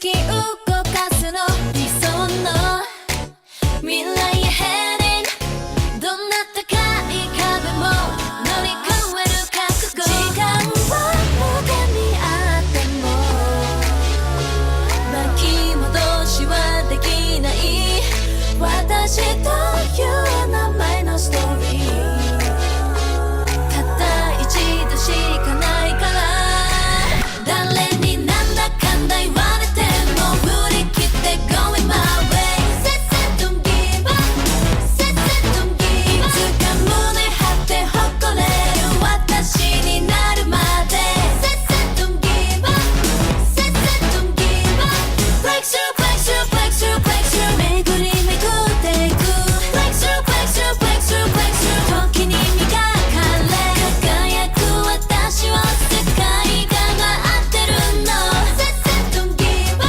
き動かすの理想の未来へ heading どんな高い壁も乗り越える覚悟時間は無限にあっても巻き戻しはできない私という名前のストーリーたった一度しかないから誰になんだかんだ言われても振り切って going my way Say say don't give up Say say don't give up いつか胸張って誇れる私になるまで Say say don't give up Say say don't give up Breakthrough breakthrough breakthrough breakthrough 巡り巡っていく Breakthrough breakthrough breakthrough breakthrough 時に磨かれ輝く私は世界が待ってるの Say say don't give up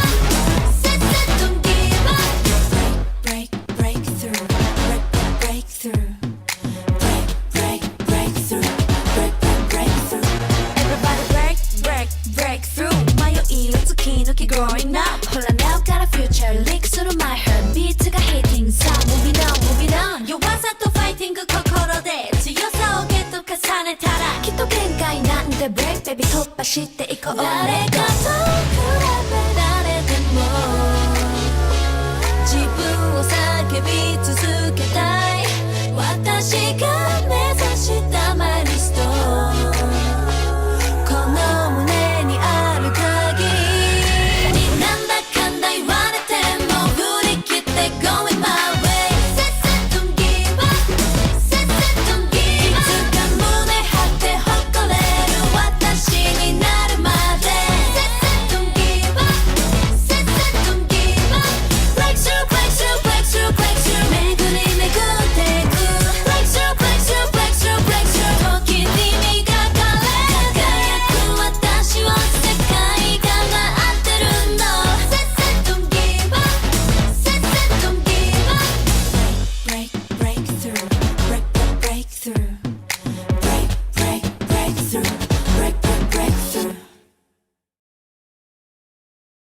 Say say don't give up Break break breakthrough Break breakthrough Break break breakthrough Break break breakthrough Everybody break break breakthrough 迷いを突き抜け growing up